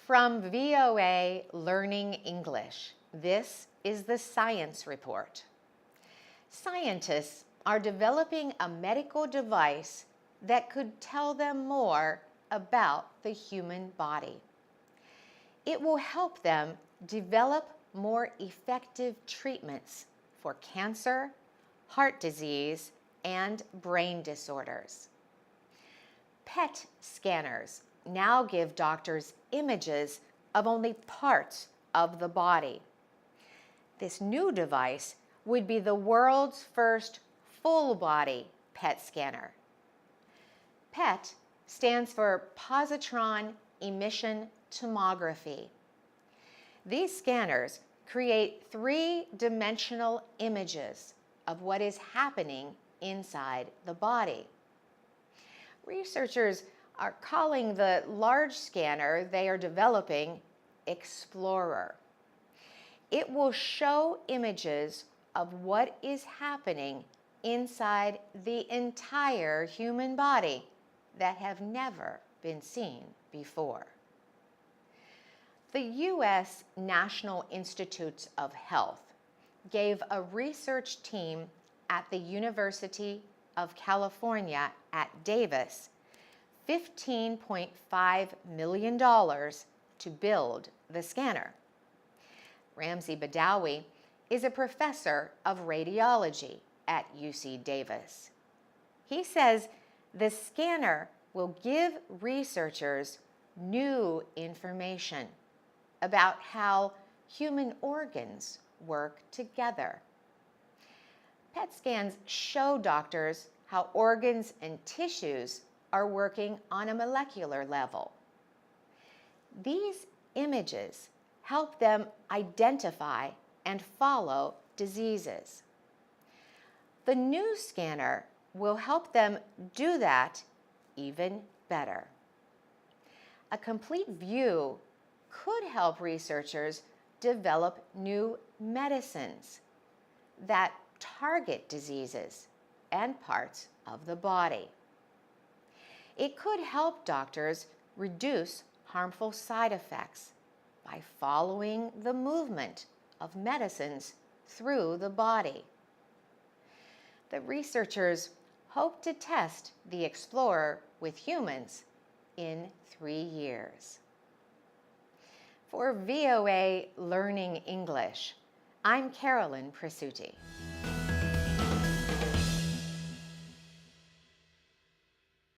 From VOA Learning English, this is the Science Report. Scientists are developing a medical device that could tell them more about the human body. It will help them develop more effective treatments for cancer, heart disease, and brain disorders. PET scanners now give doctors images of only parts of the body. This new device would be the world's first full-body PET scanner. PET stands for positron emission tomography. These scanners create three-dimensional images of what is happening inside the body. Researchers are calling the large scanner they are developing Explorer. It will show images of what is happening inside the entire human body that have never been seen before. The U.S. National Institutes of Health gave a research team at the University of California at Davis $15.5 million to build the scanner. Ramsey Badawi is a professor of radiology at UC Davis. He says the scanner will give researchers new information about how human organs work together. PET scans show doctors how organs and tissues are working on a molecular level. These images help them identify and follow diseases. The new scanner will help them do that even better. A complete view could help researchers develop new medicines that target diseases and parts of the body. It could help doctors reduce harmful side effects by following the movement of medicines through the body. The researchers hope to test the Explorer with humans in 3 years. For VOA Learning English, I'm Carolyn Presutti.